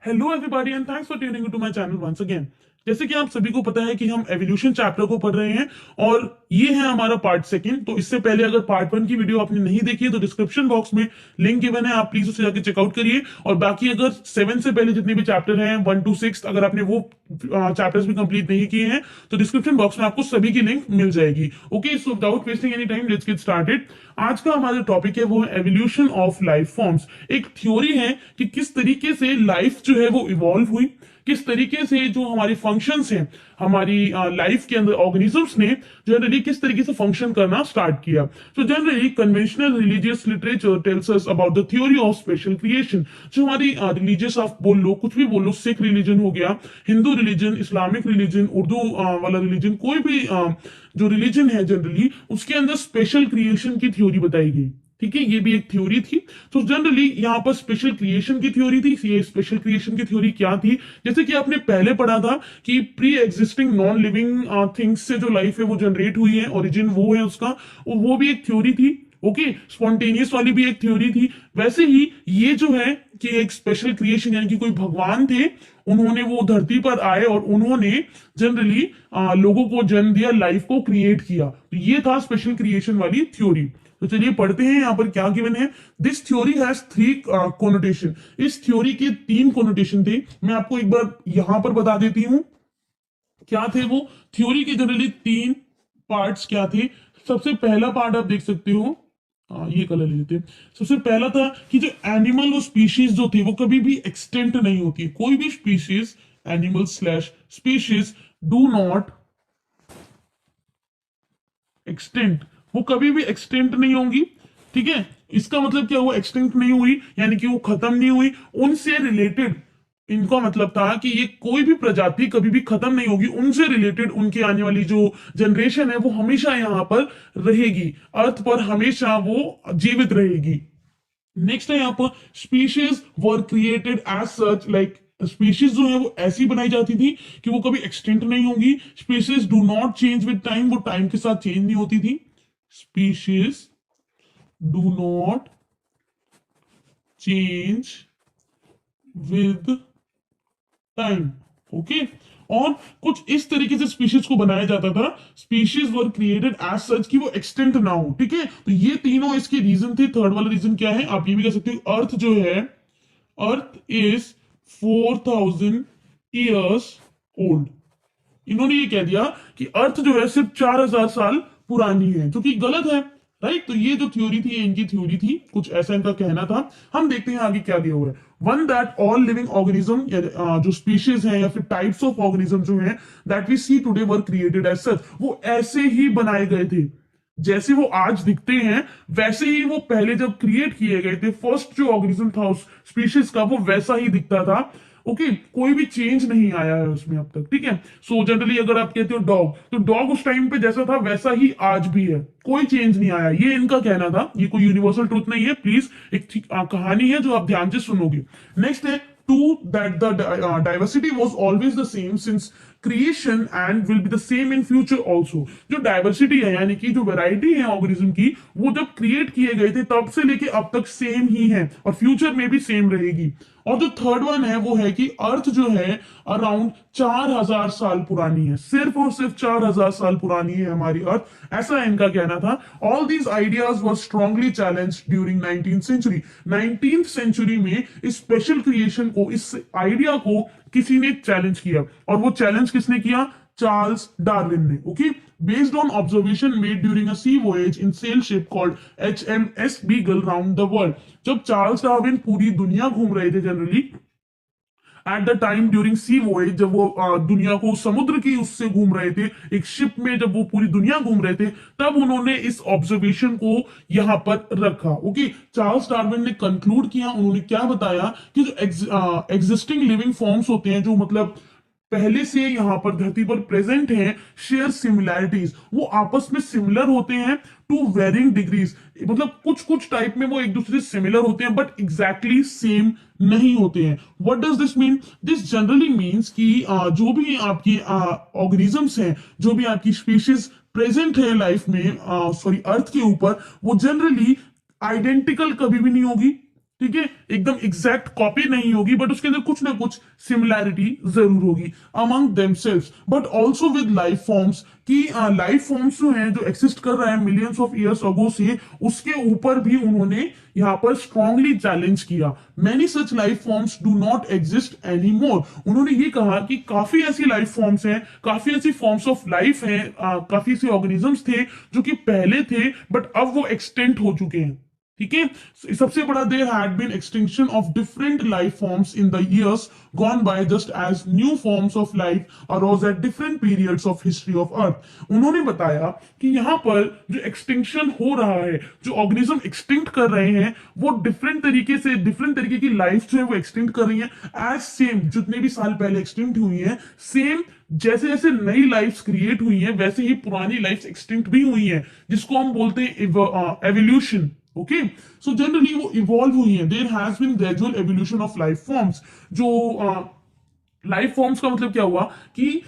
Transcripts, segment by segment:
Hello everybody and thanks for tuning to my channel once again. जैसे कि आप सभी को पता है कि हम एवोल्यूशन चैप्टर को पढ़ रहे हैं और ये है हमारा पार्ट सेकंड। तो इससे पहले अगर पार्ट वन की वीडियो आपने नहीं देखी है तो डिस्क्रिप्शन बॉक्स में लिंक गिवन है, आप प्लीज उसे जाके चेकआउट करिए। और बाकी अगर सेवन से पहले जितने भी चैप्टर हैं 1 to 6 अगर आपने वो चैप्टर्स भी कंप्लीट नहीं किए हैं तो डिस्क्रिप्शन बॉक्स में आपको सभी की लिंक मिल जाएगी। Okay, so without wasting any time let's get started. आज का हमारा टॉपिक है वो है एवोल्यूशन ऑफ लाइफ फॉर्म्स। एक थ्योरी है कि किस तरीके से लाइफ जो है वो इवॉल्व हुई, किस तरीके से जो हमारी फंक्शंस हैं हमारी लाइफ के अंदर ऑर्गेनिजम्स ने जनरली किस तरीके से फंक्शन करना स्टार्ट किया। So generally conventional religious literature tells us about the theory of special creation. जो हमारी रिलीजियस आप बोल लो, कुछ भी बोल लो, सिख रिलीजन हो गया, Hindu religion, Islamic religion, Urdu वाला रिलीजन, कोई भी जो रिलीजन है जनरली उसके अंदर स्पेशल क्रिएशन की थ्योरी बताई गई। ठीक है, ये भी एक थ्योरी थी। तो जनरली यहाँ पर स्पेशल क्रिएशन की थ्योरी थी। ये स्पेशल क्रिएशन की थ्योरी क्या थी, जैसे कि आपने पहले पढ़ा था कि pre existing non living things से जो लाइफ है वो जनरेट हुई है, ओरिजिन वो है उसका, वो भी एक थ्योरी थी। ओके, स्पॉन्टेनियस वाली भी एक थ्योरी थी। वैसे ही ये जो है कि एक स्पेशल क्रिएशन यानी कि कोई भगवान थे, उन्होंने वो धरती पर आए और उन्होंने जनरली लोगों को जन्म दिया, लाइफ को क्रिएट किया। तो ये था स्पेशल क्रिएशन वाली थ्योरी। तो चलिए पढ़ते हैं यहाँ पर क्या गिवन है। This theory has 3 connotation. इस थ्योरी के 3 कोनोटेशन थे। मैं आपको एक बार यहां पर बता देती हूँ क्या थे वो। थ्योरी के जनरली 3 पार्ट्स क्या थे। सबसे पहला पार्ट आप देख सकते हो, ये कलर ले लेते हैं। सबसे पहला था कि जो एनिमल और स्पीशीज जो थे वो कभी भी एक्सटेंट नहीं होती है। कोई भी species, animal slash species do not extent, वो कभी भी एक्सटेंट नहीं होंगी। ठीक है, इसका मतलब क्या हुआ, एक्सटेंट नहीं हुई यानी कि वो खत्म नहीं हुई, उनसे रिलेटेड। इनका मतलब था कि ये कोई भी प्रजाति कभी भी खत्म नहीं होगी, उनसे रिलेटेड उनकी आने वाली जो जनरेशन है वो हमेशा यहाँ पर रहेगी, अर्थ पर हमेशा वो जीवित रहेगी। नेक्स्ट है यहाँ पर species were created as such, like species जो है वो ऐसी बनाई जाती थी कि वो कभी एक्सटेंट नहीं होंगी। Species do not change with time, वो टाइम के साथ चेंज नहीं होती थी। Species do not change with time. Okay, और कुछ इस तरीके से स्पीशीज को बनाया जाता था, species were created as such कि वो एक्सटेंट ना हो। ठीक है, तो ये तीनों इसके रीजन थे। थर्ड वाला रीजन क्या है, आप ये भी कह सकते हो, अर्थ जो है, अर्थ इज 4000 ईयर्स ओल्ड। इन्होंने ये कह दिया कि अर्थ जो है सिर्फ 4000 साल पुरानी है, जो कि गलत है। राइट, तो ये जो थ्योरी थी ये इनकी थ्योरी थी, कुछ ऐसा इनका कहना था। हम देखते हैं आगे क्या दिया हुआ है। One that all living organism, जो स्पीशीज है या फिर टाइप्स ऑफ ऑर्गेनिज्म जो है that we see today were created as such, वो ऐसे ही बनाए गए थे जैसे वो आज दिखते हैं, वैसे ही वो पहले जब क्रिएट किए गए थे, फर्स्ट जो ऑर्गेनिज्म था उस स्पीशीज का वो वैसा ही दिखता था। ओके, कोई भी चेंज नहीं आया है उसमें अब तक। ठीक है, सो जनरली अगर आप कहते हो डॉग, तो डॉग उस टाइम पे जैसा था वैसा ही आज भी है, कोई चेंज नहीं आया। ये इनका कहना था, ये कोई यूनिवर्सल ट्रूथ नहीं है, प्लीज एक कहानी है जो आप ध्यान से सुनोगे। नेक्स्ट है two that the diversity was always the same since creation and will be the same in future also. जो डाइवर्सिटी है यानी कि जो वेराइटी है ऑर्गेनिज्म की, वो जब क्रिएट किए गए थे तब से लेके अब तक सेम ही है और फ्यूचर में भी सेम रहेगी। और जो थर्ड वन है वो है कि अर्थ जो है अराउंड 4000 साल पुरानी है, सिर्फ और सिर्फ 4000 साल पुरानी है हमारी अर्थ, ऐसा इनका कहना था। All these ideas were strongly challenge during 19th century. 19th century में इस स्पेशल क्रिएशन को, इस आइडिया को किसी ने चैलेंज किया, और वो चैलेंज किसने किया, चार्ल्स डार्विन ने। Okay, based on observation made during a sea voyage in sail ship called HMS Beagle round the world. जब चार्ल्स डार्विन पूरी दुनिया घूम रहे थे generally at the time during sea voyage, जब वो दुनिया को समुद्र की उससे घूम रहे थे, एक शिप में जब वो पूरी दुनिया घूम रहे थे, तब उन्होंने इस ऑब्जर्वेशन को यहां पर रखा। ओके, चार्ल्स डार्विन ने कंक्लूड किया, उन्होंने क्या बताया कि जो एग्जिस्टिंग लिविंग फॉर्म्स होते हैं, जो मतलब पहले से यहां पर धरती पर प्रेजेंट हैं, शेयर सिमिलैरिटीज, वो आपस में सिमिलर होते हैं टू वेरिंग डिग्रीज। मतलब कुछ कुछ टाइप में वो एक दूसरे से सिमिलर होते हैं बट एग्जैक्टली सेम नहीं होते हैं। What does this mean, this generally means कि जो भी आपकी ऑर्गेनिजम्स हैं, जो भी आपकी स्पीशीज प्रेजेंट है लाइफ में, सॉरी अर्थ के ऊपर, वो जनरली आइडेंटिकल कभी भी नहीं होगी। ठीक है, एकदम एग्जैक्ट कॉपी नहीं होगी, बट उसके अंदर कुछ ना कुछ सिमिलैरिटी जरूर होगी among themselves, but also with life forms, कि लाइफ फॉर्म्स जो हैं, जो एक्सिस्ट कर रहा है मिलियंस ऑफ ईयर्स अगो से, उसके ऊपर भी उन्होंने यहाँ पर स्ट्रांगली चैलेंज किया। Many such life forms do not exist any more. उन्होंने ये कहा कि काफी ऐसी लाइफ फॉर्म्स हैं, काफी ऐसी फॉर्म्स ऑफ लाइफ हैं, काफी ऐसे ऑर्गेनिजम्स थे जो कि पहले थे, बट अब वो एक्सटेंट हो चुके हैं। ठीक है, सबसे बड़ा, there had been extinction of different life forms in the years gone by, just as new forms of life arose at different periods of history of earth. उन्होंने बताया कि यहाँ पर जो एक्सटिंक्शन हो रहा है, जो ऑर्गेनिज्म एक्सटिंक्ट कर रहे हैं, वो डिफरेंट तरीके से, डिफरेंट तरीके की लाइफ जो है वो एक्सटिंक्ट कर रही है, एज सेम जितने भी साल पहले एक्सटिंक्ट हुई है, सेम जैसे जैसे नई लाइफ्स क्रिएट हुई हैं, वैसे ही पुरानी लाइफ्स एक्सटिंक्ट भी हुई हैं, जिसको हम बोलते हैं एवोल्यूशन। ओके, सो जनरली वो इवॉल्व हुई है, there has been gradual evolution of life forms. जो लाइफ फॉर्म्स का मतलब क्या हुआ कि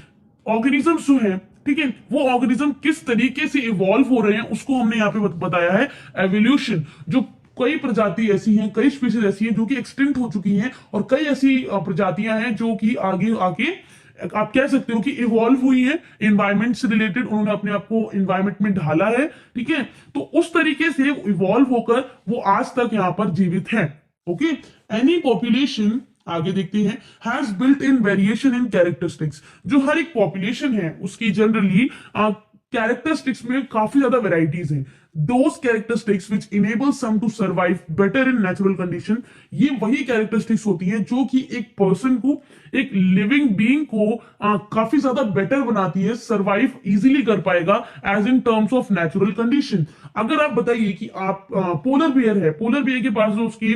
ऑर्गेनिजम्स जो है, ठीक है, वो ऑर्गेनिज्म किस तरीके से इवॉल्व हो रहे हैं, उसको हमने यहाँ पे बताया है एवोल्यूशन। जो कई प्रजाति ऐसी हैं, कई स्पीशीज ऐसी हैं जो कि एक्सटिंक्ट हो चुकी हैं, और कई ऐसी प्रजातियां हैं जो कि आगे आके आप कह सकते हो कि इवॉल्व हुई है एनवायरमेंट से रिलेटेड, उन्होंने अपने आप को एनवायरमेंट में ढाला है। ठीक है, तो उस तरीके से इवॉल्व होकर वो आज तक यहां पर जीवित है। ओके, एनी पॉपुलेशन, आगे देखते हैं, has built in variation in characteristics. जो हर एक पॉपुलेशन है उसकी जनरली कैरेक्टरिस्टिक्स में काफी ज्यादा वेराइटीज हैं। Those characteristics which enable some to survive better in natural condition, ये वही कैरेक्टरिस्टिक्स होती हैं जो कि एक पर्सन को, एक लिविंग बीइंग को काफी ज्यादा बेटर बनाती है, सर्वाइव इजीली कर पाएगा as in terms of natural condition. अगर आप बताइए कि आप पोलर बियर है, पोलर बियर के पास जो उसकी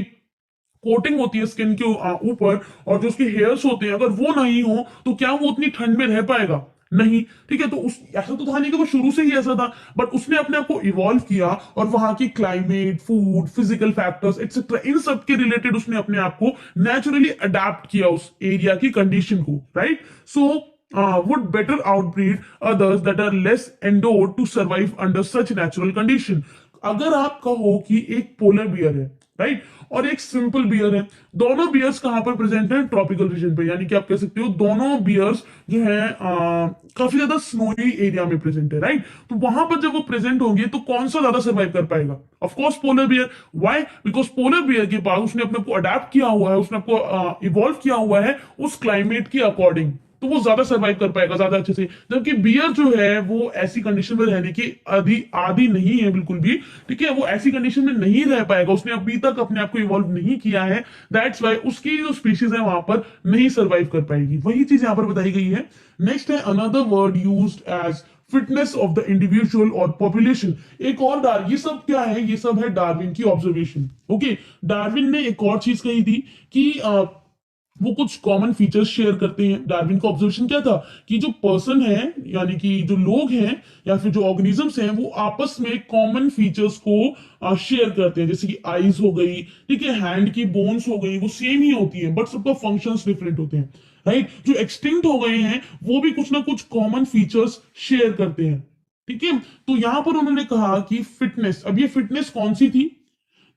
कोटिंग होती है स्किन के ऊपर, और जो उसके हेयर्स होते हैं, अगर वो नहीं हो तो क्या वो उतनी ठंड में रह पाएगा? नहीं। ठीक है, तो उस ऐसा तो था नहीं कि वो शुरू से ही ऐसा था, बट उसने अपने आप को इवॉल्व किया, और वहां की climate, food, physical factors etcetera, इन सब के रिलेटेड उसने अपने आप को नेचुरली अडेप्ट किया उस एरिया की कंडीशन को, right? So would better outbreed others that are less endowed to survive under such natural condition। अगर आप कहो कि एक पोलर बियर है, राइट, और एक सिंपल बियर है, दोनों बियर्स कहां पर प्रेजेंट है? ट्रॉपिकल रीजन पे, यानी कि आप कह सकते हो दोनों बियर्स जो है काफी ज्यादा स्नोई एरिया में प्रेजेंट है, राइट? तो वहां पर जब वो प्रेजेंट होंगे तो कौन सा ज्यादा सर्वाइव कर पाएगा? Of course polar bear. Why? Because polar bear के पास उसने अपने को अडेप्ट किया हुआ है, उसने आपको इवॉल्व किया हुआ है उस क्लाइमेट के अकॉर्डिंग, तो वो ज्यादा सर्वाइव कर पाएगा ज्यादा अच्छे से। जबकि बियर जो है वो ऐसी कंडीशन में रहने की आदि आदि नहीं है बिल्कुल भी। ठीक है, वो ऐसी कंडीशन में नहीं रह पाएगा, उसने अभी तक अपने आप को इवॉल्व नहीं किया है, दैट्स वाई उसकी जो स्पीशीज है वहां पर नहीं सर्वाइव कर पाएगी। वही चीज यहां पर बताई गई है। नेक्स्ट है another word used as fitness of the individual और पॉपुलेशन। एक और ये सब क्या है? ये सब है डार्विन की ऑब्जर्वेशन। ओके, डार्विन ने एक और चीज कही थी कि वो कुछ कॉमन फीचर्स शेयर करते हैं। डार्विन का ऑब्जर्वेशन क्या था कि जो पर्सन है, यानी कि जो लोग हैं या फिर जो ऑर्गेनिजम्स हैं, वो आपस में कॉमन फीचर्स को शेयर करते हैं, जैसे कि आईज हो गई, ठीक है, हैंड की बोन्स हो गई, वो सेम ही होती है, बट सबका फंक्शंस डिफरेंट होते हैं, राइट? जो एक्सटिंक्ट हो गए हैं वो भी कुछ ना कुछ कॉमन फीचर्स शेयर करते हैं। ठीक है, तो यहां पर उन्होंने कहा कि फिटनेस, अब ये फिटनेस कौन सी थी?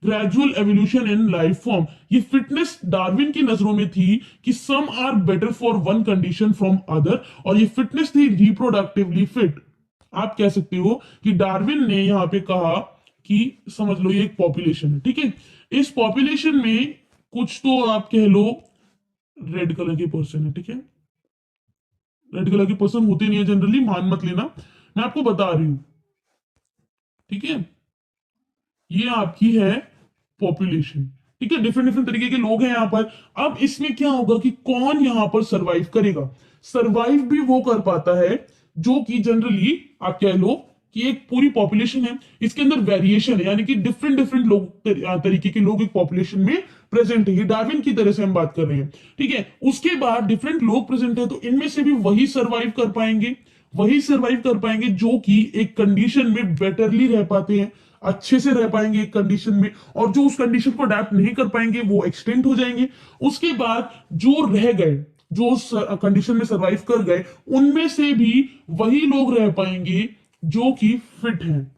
Gradual evolution in life form. ये फिटनेस डार्विन की नजरों में थी कि some are better for one condition from other, और ये फिटनेस थी रिप्रोडक्टिवली फिट। आप कह सकते हो कि डार्विन ने यहां पे कहा कि समझ लो ये एक पॉपुलेशन है, ठीक है, इस पॉपुलेशन में कुछ तो आप कह लो रेड कलर के पर्सन है, ठीक है, रेड कलर के पर्सन होते नहीं है जनरली, मान मत लेना, मैं आपको बता रही हूं, ठीक है, ये आपकी है पॉपुलेशन। ठीक है, डिफरेंट डिफरेंट तरीके के लोग हैं यहां पर। अब इसमें क्या होगा कि कौन यहां पर सरवाइव करेगा? सरवाइव भी वो कर पाता है जो कि जनरली आप कह लो कि एक पूरी पॉपुलेशन है, इसके अंदर वेरिएशन है, यानी कि डिफरेंट डिफरेंट लोग, तरीके के लोग एक पॉपुलेशन में प्रेजेंट है। ये डार्विन की तरह से हम बात कर रहे हैं, ठीक है। उसके बाद डिफरेंट लोग प्रेजेंट है, तो इनमें से भी वही सर्वाइव कर पाएंगे, वही सर्वाइव कर पाएंगे जो कि एक कंडीशन में बेटरली रह पाते हैं, अच्छे से रह पाएंगे एक कंडीशन में, और जो उस कंडीशन को अडेप्ट नहीं कर पाएंगे वो एक्सटेंट हो जाएंगे। उसके बाद जो रह गए, जो उस कंडीशन में सरवाइव कर गए, उनमें से भी वही लोग रह पाएंगे जो कि फिट हैं।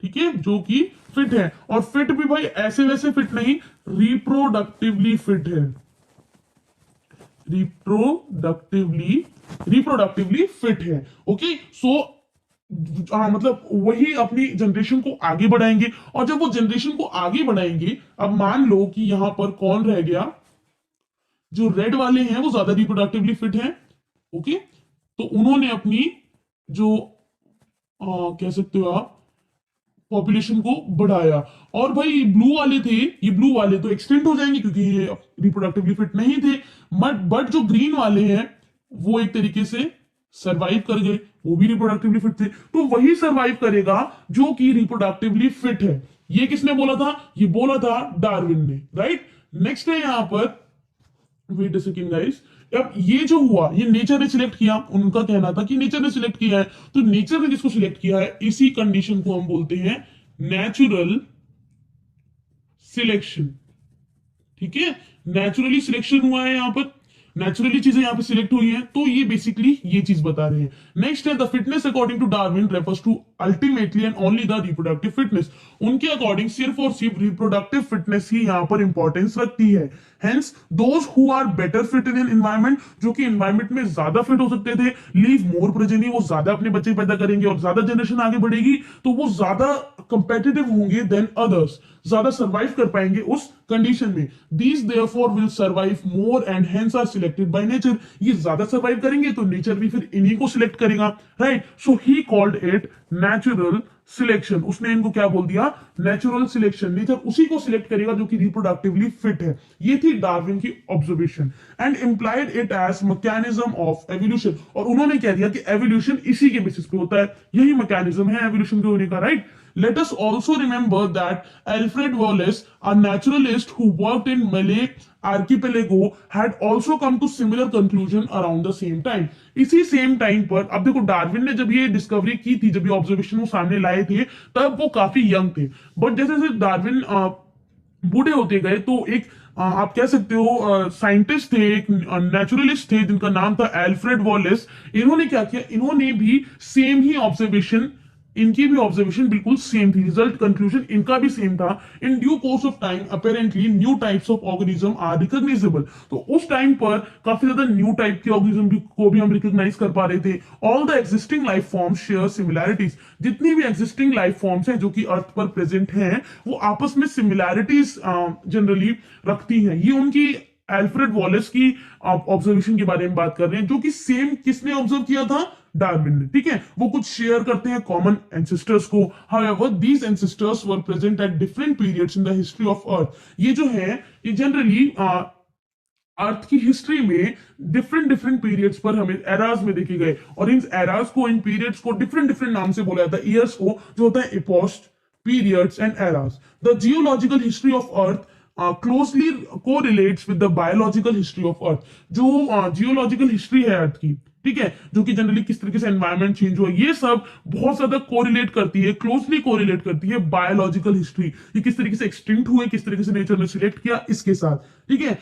ठीक है, जो कि फिट है। और फिट भी भाई ऐसे वैसे फिट नहीं, रिप्रोडक्टिवली फिट है, रिप्रोडक्टिवली रिप्रोडक्टिवली फिट है। ओके, सो हाँ, मतलब वही अपनी जनरेशन को आगे बढ़ाएंगे। और जब वो जनरेशन को आगे बढ़ाएंगे, अब मान लो कि यहां पर कौन रह गया, जो रेड वाले हैं वो ज्यादा रिप्रोडक्टिवली फिट हैं। ओके, तो उन्होंने अपनी जो कह सकते हो आप पॉपुलेशन को बढ़ाया। और भाई ब्लू वाले थे, ये ब्लू वाले तो एक्सटेंट हो जाएंगे क्योंकि ये रिप्रोडक्टिवली फिट नहीं थे। बट जो ग्रीन वाले हैं वो एक तरीके से सरवाइव कर गए, वो भी रिप्रोडक्टिवली फिट थे। तो वही सरवाइव करेगा जो कि रिप्रोडक्टिवली फिट है। ये किसने बोला था? ये बोला था डार्विन ने, राइट। नेक्स्ट है यहां पर, वेट अ सेकंड गाइस, अब ये जो हुआ ये नेचर ने सिलेक्ट किया, उनका कहना था कि नेचर ने सिलेक्ट किया है। तो नेचर ने जिसको सिलेक्ट किया है, इसी कंडीशन को हम बोलते हैं नेचुरल सिलेक्शन। ठीक है, नेचुरली सिलेक्शन हुआ है यहां पर, नेचुरली चीजें यहां पे सिलेक्ट हुई हैं, तो ये बेसिकली ये चीज बता रहे हैं। नेक्स्ट है the fitness according to Darwin refers to ultimately and only the reproductive fitness. उनके अकॉर्डिंग सिर्फ और सिर्फ रिप्रोडक्टिव फिटनेस ही यहां पर इंपॉर्टेंस रखती है। Hence those who are better fit in an environment, जो कि एनवायरमेंट में ज्यादा फिट हो सकते थे, लीव मोर प्रोजेनी, वो ज्यादा अपने बच्चे पैदा करेंगे और ज्यादा जनरेशन आगे बढ़ेगी, तो वो ज्यादा कंपेटिटिव होंगे देन अदर्स, ज्यादा सर्वाइव कर पाएंगे उस कंडीशन में। These therefore will survive more and hence are selected by nature. ये ज्यादा सर्वाइव करेंगे तो नेचर भी फिर इन्हीं को सिलेक्ट करेगा, right. So he called it natural selection. उसने इनको क्या बोल दिया? Natural selection. नेचर उसी को सिलेक्ट करेगा जो कि रिप्रोडक्टिवली फिट है। ये थी डार्विन की observation and implied it as mechanism of evolution. और उन्होंने कह दिया कि एवोल्यूशन इसी के बेसिस पे होता है, यही मैकेनिज्म है एवोल्यूशन के होने का, right. Let us also remember that Alfred Wallace, a naturalist who worked in Malay archipelago, had also come to similar conclusion around the same time. इसी सेम टाइम पर, अब देखो डार्विन ने जब ये डिस्कवरी की थी, जब ये ऑब्जर्वेशन वो सामने लाए थे, तब वो काफी यंग थे। बट जैसे जैसे डार्विन बूढ़े होते गए, तो एक आप कह सकते हो साइंटिस्ट थे, एक नेचुरलिस्ट थे जिनका नाम था एल्फ्रेड वॉलेस। इन्होंने क्या किया? इन्होंने भी सेम ही ऑब्जर्वेशन, इनकी भी ऑब्जर्वेशन बिल्कुल सेम थी, रिजल्ट कंक्लूजन इनका भी सेम था। In due course of time apparently new types of organism are recognizable. तो उस टाइम पर काफी ज्यादा न्यू टाइप के ऑर्गेनिज्म को भी हम रिकॉग्नाइज कर पा रहे थे। All the existing life forms share similarities. जितनी भी एग्जिस्टिंग लाइफ फॉर्म्स हैं जो कि अर्थ पर प्रेजेंट हैं, वो आपस में सिमिलैरिटीज जनरली रखती हैं। ये उनकी एल्फ्रेड वॉलेस की ऑब्जर्वेशन के बारे में बात कर रहे हैं, जो कि सेम किसने ऑब्जर्व किया था? डार्विन ने, ठीक है। वो कुछ शेयर करते हैं कॉमन एंसेस्टर्स को। However these ancestors were present at different periods in the history of अर्थ। ये जो है, ये जनरली अर्थ की हिस्ट्री में डिफरेंट डिफरेंट पीरियड्स पर हमें एराज में देखे गए, और इन एराज को, इन पीरियड्स को डिफरेंट डिफरेंट नाम से बोला जाता है। ईयर्स को जो होता है epochs, periods and eras. The geological history of earth closely correlates with the biological history of earth. जो जियोलॉजिकल हिस्ट्री है अर्थ की, ठीक है, जो कि जनरली किस तरीके से एनवायरमेंट चेंज हुआ, ये सब बहुत ज्यादा कोरिलेट करती है, क्लोजली कोरिलेट करती है बायोलॉजिकल हिस्ट्री। ये किस तरीके से एक्सटिंक्ट हुए, किस तरीके से नेचर ने सिलेक्ट किया, इसके साथ, ठीक है।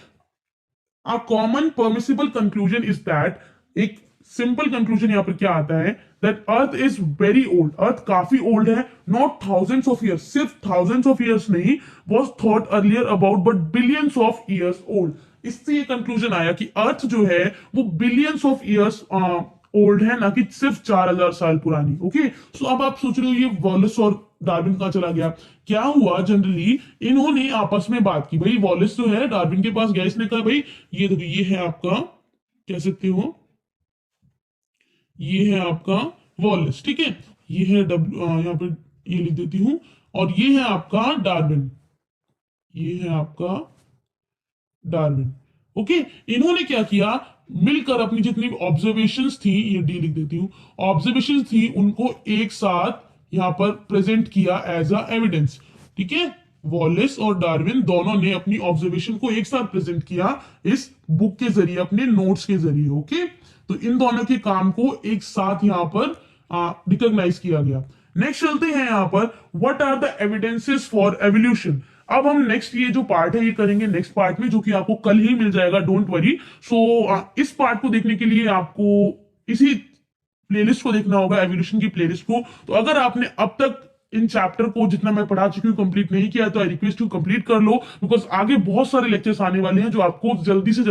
A common permissible conclusion is that, एक सिंपल कंक्लूजन यहां पर क्या आता है, that earth is very old. Earth काफी ओल्ड है, नॉट थाउजेंड्स ऑफ ईयर्स, सिर्फ थाउजेंड्स ऑफ ईयर्स नहीं, was thought earlier about, but billions of years old. इससे ये कंक्लूजन आया कि अर्थ जो है वो बिलियंस ऑफ ईयर्स ओल्ड है, ना कि सिर्फ 4000 साल पुरानी। ओके, सो अब आप सोच रहे हो ये वॉलेस और डार्विन कहां चला गया? क्या हुआ, जनरली इन्होंने आपस में बात की। भाई वॉलेस जो है डार्विन के पास गया, इसने कहा भाई ये देखो, ये है आपका, कह सकते हो ये है आपका वॉलेस, ठीक है। ये है यहाँ पे ये लिख देती हूं, और ये है आपका डार्विन, ये है आपका डार्विन। ओके, इन्होंने क्या किया, मिलकर अपनी जितनी ऑब्जर्वेशंस थी, ये डी लिख देती हूँ, ऑब्जर्वेशंस थी, उनको एक साथ यहां पर प्रेजेंट किया एज अ एविडेंस, ठीक है। वॉलेस और डार्विन दोनों ने अपनी ऑब्जर्वेशन को एक साथ प्रेजेंट किया इस बुक के जरिए, अपने नोट्स के जरिए। ओके, तो इन दोनों के काम को एक साथ यहां पर रिकॉग्नाइज किया गया। नेक्स्ट चलते हैं यहां पर, what are the evidences for evolution. अब हम नेक्स्ट ये जो पार्ट है ये करेंगे नेक्स्ट पार्ट में, जो कि आपको कल ही मिल जाएगा, डोंट वरी। सो इस पार्ट को देखने के लिए आपको इसी प्लेलिस्ट को देखना होगा, एवोल्यूशन की प्लेलिस्ट को। तो अगर आपने अब तक इन चैप्टर को जितना मैं पढ़ा चुकी हूँ कंप्लीट नहीं किया तो आई रिक्वेस्ट यू कंप्लीट कर लो, बिकॉज आगे बहुत सारे लेक्चर्स आने वाले हैं जो आपको जल्दी से